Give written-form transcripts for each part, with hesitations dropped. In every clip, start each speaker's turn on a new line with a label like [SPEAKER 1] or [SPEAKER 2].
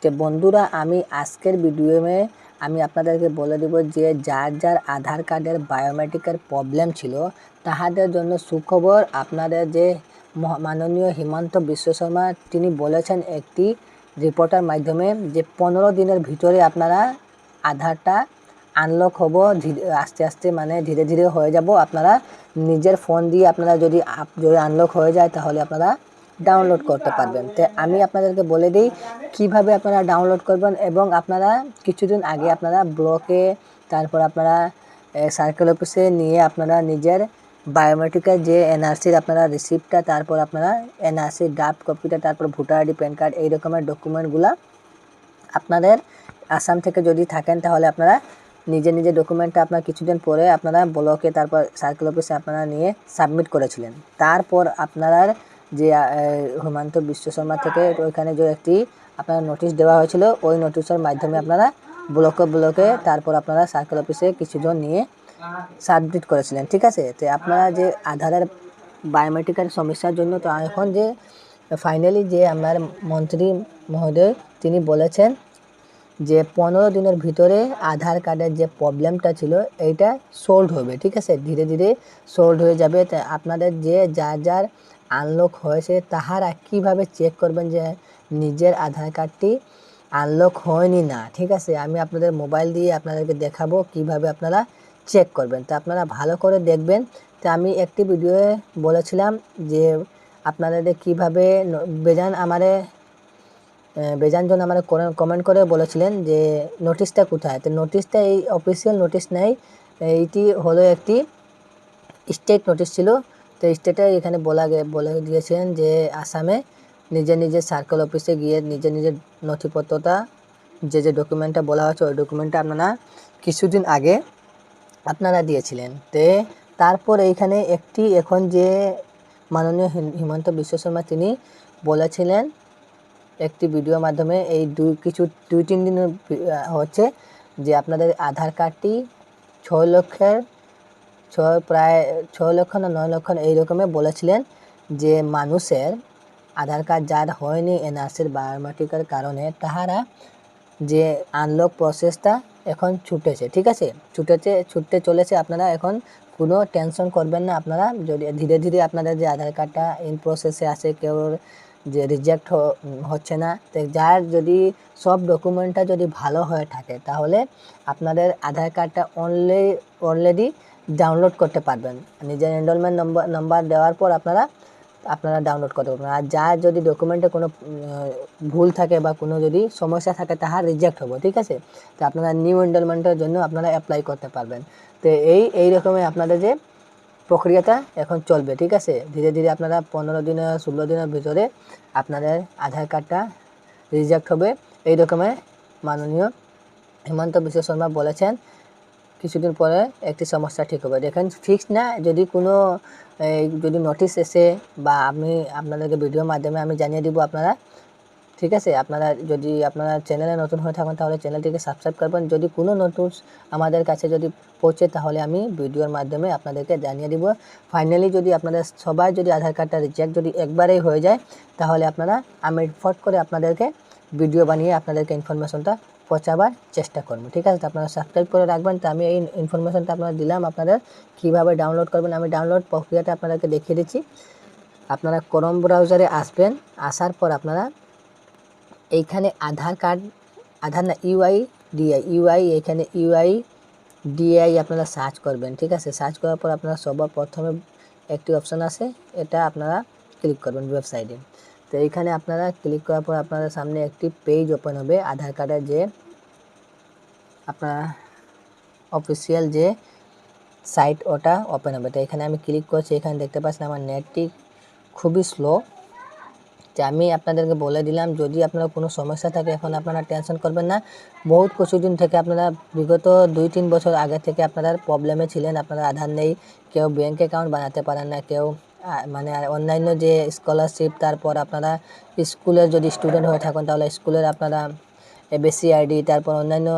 [SPEAKER 1] যে বন্ধুরা আমি আজকের ভিডিওতে আমি আপনাদেরকে বলে দেব যে যার যার আধার কার্ডের বায়োমেট্রিকের প্রবলেম ছিল তাদের জন্য সুখবর। আপনাদের যে মাননীয় হিমন্ত বিশ্ব শর্মা তিনি বলেছেন একটি রিপোর্টের মাধ্যমে যে 15 দিনের ভিতরে আপনারা আধারটা আনলক হবো, আস্তে আস্তে মানে ধীরে ধীরে হয়ে যাব। আপনারা নিজের ফোন দিয়ে আপনারা যদি আনলক হয়ে যায় তাহলে আপনারা ডাউনলোড করতে পারবেন। তো আমি আপনাদেরকে বলে দিই কিভাবে আপনারা ডাউনলোড করবেন। এবং আপনারা কিছুদিন আগে আপনারা ব্লকে তারপর আপনারা সার্কেল অফিসে নিয়ে আপনারা নিজের বায়োমেট্রিকের যে এনআরসির আপনারা রিসিপ্টটা, তারপর আপনারা এনআরসির ড্রাফট কপিটা, তারপর ভোটার আইডি, প্যান কার্ড এই রকমের ডকুমেন্টগুলো আপনাদের আসাম থেকে যদি থাকেন তাহলে আপনারা নিজে ডকুমেন্টটা আপনার কিছুদিন পরে আপনারা ব্লকে তারপর সার্কেল অফিসে আপনারা নিয়ে সাবমিট করেছিলেন। তারপর আপনারা যে হিমন্ত বিশ্ব শর্মা থেকে ওইখানে যে একটি আপনার নোটিশ দেওয়া হয়েছিল, ওই নোটিশের মাধ্যমে আপনারা ব্লকে তারপর আপনারা সার্কেল অফিসে কিছুজন নিয়ে সাবমিট করেছিলেন, ঠিক আছে। তো আপনারা যে আধারের বায়োমেট্রিকের সমস্যার জন্য তো এখন যে ফাইনালি যে আমার মন্ত্রী মহোদয় তিনি বলেছেন যে 15 দিনের ভিতরে আধার কার্ডের যে প্রবলেমটা ছিল এইটা সলভ হবে, ঠিক আছে, ধীরে ধীরে সলভ হয়ে যাবে। তো আপনাদের যে যার আনলক হয়েছে তাহারা কীভাবে চেক করবেন যে নিজের আধার কার্ডটি আনলক হয়নি না, ঠিক আছে, আমি আপনাদের মোবাইল দিয়ে আপনাদেরকে দেখাবো কিভাবে আপনারা চেক করবেন। তো আপনারা ভালো করে দেখবেন। তো আমি একটি ভিডিওয়ে বলেছিলাম যে আপনাদের কীভাবে বেজানজন আমার কমেন্ট করে বলেছিলেন যে নোটিশটা কোথায়। তো নোটিশটা এই অফিসিয়াল নোটিশ নেই, এইটি হলো একটি স্টেট নোটিশ ছিল। তো স্টেটে এখানে বলে দিয়েছেন যে আসামে নিজের সার্কেল অফিসে গিয়ে নিজের নথিপত্রটা যে ডকুমেন্টটা বলা হয়েছে ওই ডকুমেন্টটা আপনারা কিছুদিন আগে আপনারা দিয়েছিলেন। তো তারপর এইখানে একটি এখন যে মাননীয় হিমন্ত বিশ্ব শর্মা তিনি বলেছিলেন একটি ভিডিওর মাধ্যমে এই দুই তিন দিন হচ্ছে যে আপনাদের আধার কার্ডটি 6 লক্ষ না 9 লক্ষ এই রকমের বলেছিলেন যে মানুষের আধার কার্ড যার হয়নি এনআরসির বায়োমেট্রিকের কারণে তাহারা যে আনলক প্রসেসটা এখন ছুটেছে, ঠিক আছে, ছুটতে চলেছে। আপনারা এখন কোনো টেনশন করবেন না। আপনারা যদি ধীরে ধীরে আপনাদের যে আধার কার্ডটা ইন প্রসেসে আছে, কেউ যে রিজেক্ট হচ্ছে না, তো যার যদি সব ডকুমেন্টটা যদি ভালো হয়ে থাকে তাহলে আপনাদের আধার কার্ডটা অলরেডি ডাউনলোড করতে পারবেন। নিজের এনরোলমেন্ট নাম্বার দেওয়ার পর আপনারা ডাউনলোড করতে পারবেন। আর যার যদি ডকুমেন্টে কোনো ভুল থাকে বা কোনো যদি সমস্যা থাকে তাহা রিজেক্ট হবে, ঠিক আছে। তো আপনারা নিউ এনরোলমেন্টের জন্য আপনারা অ্যাপ্লাই করতে পারবেন। তো এই রকমের আপনাদের যে প্রক্রিয়াটা এখন চলবে, ঠিক আছে। ধীরে ধীরে আপনারা 15 দিন 16 দিনের ভিতরে আপনাদের আধার কার্ডটা রিজেক্ট হবে। এই রকমের মাননীয় হিমন্ত বিশ্ব শর্মা বলেছেন কিছুদিন পরে একটি সমস্যা ঠিক হবে। দেখেন ফিক্সড না, যদি কোনো যদি নোটিশ এসে বা আমি আপনাদেরকে ভিডিওর মাধ্যমে আমি জানিয়ে দিব আপনারা, ঠিক আছে। আপনারা যদি আপনারা চ্যানেলে নতুন হয়ে থাকেন তাহলে চ্যানেলটিকে সাবস্ক্রাইব করবেন। যদি কোনো নোটিশ আমাদের কাছে যদি পৌঁছে তাহলে আমি ভিডিওর মাধ্যমে আপনাদেরকে জানিয়ে দিব। ফাইনালি যদি আপনাদের সবাই যদি আধার কার্ডটা রিজেক্ট যদি একবারেই হয়ে যায় তাহলে আমি ফট করে আপনাদেরকে ভিডিও বানিয়ে আপনাদেরকে ইনফরমেশনটা পৌঁছাবার চেষ্টা করব, ঠিক আছে। তো আপনারা সাবস্ক্রাইব করে রাখবেন। তো আমি এই ইনফরমেশনটা আপনারা দিলাম আপনাদের কীভাবে ডাউনলোড করবেন। আমি ডাউনলোড প্রক্রিয়াটা আপনাদেরকে দেখিয়ে দিচ্ছি। আপনারা ক্রোম ব্রাউজারে আসবেন, আসার পর আপনারা এইখানে আধার না ইউআই এখানে ইউআইডিআই আপনারা সার্চ করবেন, ঠিক আছে। সার্চ করার পর আপনারা সবার প্রথমে একটি অপশান আছে, এটা আপনারা ক্লিক করবেন ওয়েবসাইটে। তো এইখানে আপনারা ক্লিক করার পর আপনাদের সামনে একটি পেজ ওপেন হবে আধার কার্ডের যে আপনার অফিসিয়াল যে সাইট ওটা ওপেন হবে। তো এখানে আমি ক্লিক করছি, এখানে দেখতে পাচ্ছেন আমার নেটটি খুবই স্লো। যে আমি আপনাদেরকে বলে দিলাম যদি আপনারা কোনো সমস্যা থাকে এখন আপনারা টেনশন করবেন না। বহুত কিছুদিন থেকে আপনারা বিগত 2-3 বছর আগে থেকে আপনারা প্রবলেমে ছিলেন, আপনারা আধার নেই, কেউ ব্যাঙ্ক অ্যাকাউন্ট বানাতে পারেন না, কেউ মানে অন্যান্য যে স্কলারশিপ, তারপর আপনারা স্কুলের যদি স্টুডেন্ট হয়ে থাকেন তাহলে স্কুলের আপনারা এবিসি আইডি, তারপর অন্যান্য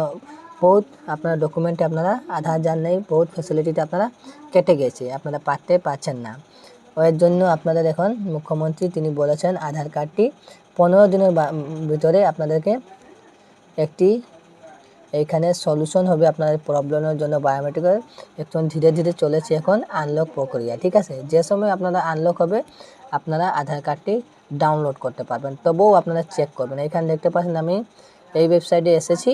[SPEAKER 1] বহুত আপনারা ডকুমেন্টে আপনারা আধার যার নেই, বহুত ফ্যাসিলিটিতে আপনারা কেটে গেছে, আপনারা পাচ্ছেন না। এর জন্য আপনাদের এখন মুখ্যমন্ত্রী তিনি বলেছেন আধার কার্ডটি 15 দিনের ভিতরে আপনাদেরকে একটি এইখানে সলিউশন হবে আপনার প্রবলেমের জন্য বায়োমেট্রিকের এখন ধীরে ধীরে চলেছে এখন আনলক প্রক্রিয়া, ঠিক আছে। যে সময় আপনারা আনলক হবে আপনারা আধার কার্ডটি ডাউনলোড করতে পারবেন। তবুও আপনারা চেক করবেন। এখানে দেখতে পাচ্ছেন আমি এই ওয়েবসাইটে এসেছি,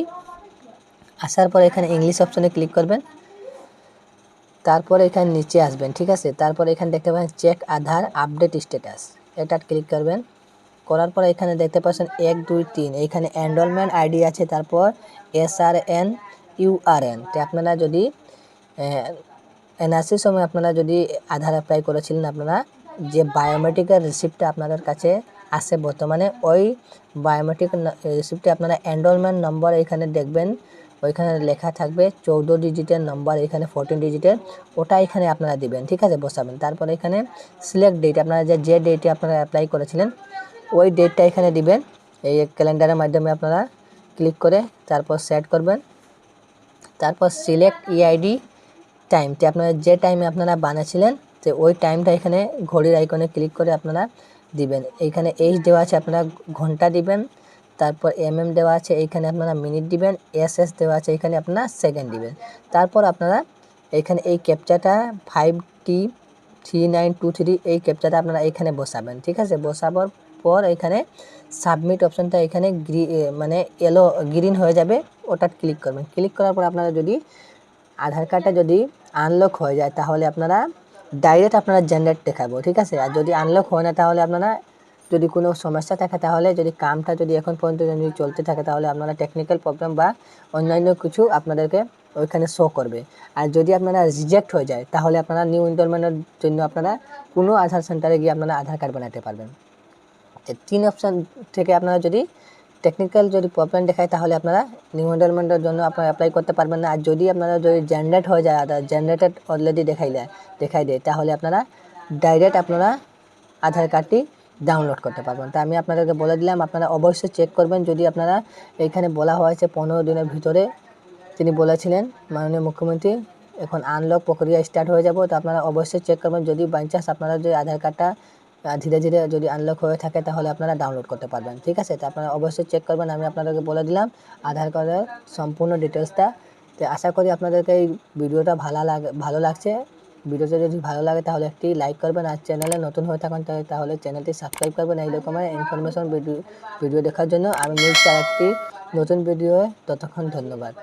[SPEAKER 1] আসার পর এখানে ইংলিশ অপশনে ক্লিক করবেন, তারপরে এখানে নিচে আসবেন, ঠিক আছে। তারপরে এখানে দেখতে পাচ্ছেন চেক আধার আপডেট স্ট্যাটাস, এটা ক্লিক করবেন। করার পর এখানে দেখতে পাচ্ছেন 1 2 3 এইখানে এনরোলমেন্ট আইডি আছে, তারপর SRN URN। তো আপনারা যদি এনআরসির সময় আপনারা যদি আধার অ্যাপ্লাই করেছিলেন, আপনারা যে বায়োমেট্রিকের রিসিপ্টটা আপনাদের কাছে আসে বর্তমানে, ওই বায়োমেট্রিক রিসিপ্টে আপনারা এনরোলমেন্ট নম্বর এখানে দেখবেন, ওইখানে লেখা থাকবে 14 ডিজিটের নম্বর, এখানে 14 ডিজিটের, ওটা এখানে আপনারা দিবেন, ঠিক আছে, বসাবেন। তারপরে এখানে সিলেক্ট ডেট, আপনারা যে ডেটে আপনারা অ্যাপ্লাই করেছিলেন ওই ডেটটা এখানে দিবেন। এই ক্যালেন্ডারের মাধ্যমে আপনারা ক্লিক করে তারপর সেট করবেন। তারপর সিলেক্ট EID টাইম, তো আপনারা যে টাইমে আপনারা বানিয়েছিলেন তো ওই টাইমটা এখানে ঘড়ির আইকনে ক্লিক করে আপনারা দিবেন। এইখানে এইচ দেওয়া আছে, আপনারা ঘন্টা দিবেন। তারপর MM দেওয়া আছে, এইখানে আপনারা মিনিট দিবেন। SS দেওয়া আছে, এইখানে আপনারা সেকেন্ড দিবেন। তারপর আপনারা এইখানে এই ক্যাপচাটা 5T3923 এই ক্যাপচাটা আপনারা এইখানে বসাবেন, ঠিক আছে। বসাবার পর এখানে সাবমিট অপশনটা এখানে মানে গ্রিন হয়ে যাবে, ওটা ক্লিক করবেন। ক্লিক করার পর আপনারা যদি আধার কার্ডটা যদি আনলক হয়ে যায় তাহলে আপনারা ডাইরেক্ট আপনারা জেনারেট দেখাবো, ঠিক আছে। আর যদি আনলক হয় না তাহলে আপনারা যদি কোনো সমস্যা থাকে, তাহলে যদি কামটা যদি এখন পর্যন্ত যদি চলতে থাকে তাহলে আপনারা টেকনিক্যাল প্রবলেম বা অন্যান্য কিছু আপনাদেরকে ওইখানে শো করবে। আর যদি আপনারা রিজেক্ট হয়ে যায় তাহলে আপনারা নিউ এনরোলমেন্টের জন্য আপনারা কোনো আধার সেন্টারে গিয়ে আপনারা আধার কার্ড বানাতে পারবেন। 3 অপশান থেকে আপনারা যদি টেকনিক্যাল যদি প্রবলেম দেখায় তাহলে আপনারা নিউ এনরোলমেন্টের জন্য আপনারা অ্যাপ্লাই করতে পারবেন না। আর যদি আপনারা যদি জেনারেট হয়ে যায়, আধার জেনারেটেড অলরেডি দেখাই দেয়, তাহলে আপনারা ডাইরেক্ট আপনারা আধার কার্ডটি ডাউনলোড করতে পারবেন। তা আমি আপনাদেরকে বলে দিলাম, আপনারা অবশ্যই চেক করবেন। যদি আপনারা এইখানে বলা হয়েছে 15 দিনের ভিতরে, তিনি বলেছিলেন মাননীয় মুখ্যমন্ত্রী এখন আনলক প্রক্রিয়া স্টার্ট হয়ে যাব, তো আপনারা অবশ্যই চেক করবেন। যদি বাই চান্স আপনারা যদি আধার কার্ডটা ধীরে ধীরে যদি আনলক হয়ে থাকে তাহলে আপনারা ডাউনলোড করতে পারবেন, ঠিক আছে। তো আপনারা অবশ্যই চেক করবেন। আমি আপনাদেরকে বলে দিলাম আধার কার্ডের সম্পূর্ণ ডিটেলসটা। তো আশা করি আপনাদেরকে এই ভিডিওটা ভালো লাগছে। ভিডিওটা যদি ভালো লাগে তাহলে একটি লাইক করবেন, আর চ্যানেলে নতুন হয়ে থাকেন তাহলে চ্যানেলটি সাবস্ক্রাইব করবেন এই রকমের ইনফরমেশন ভিডিও দেখার জন্য। আমি মিলছি আরেকটি নতুন ভিডিও, ততক্ষণ ধন্যবাদ।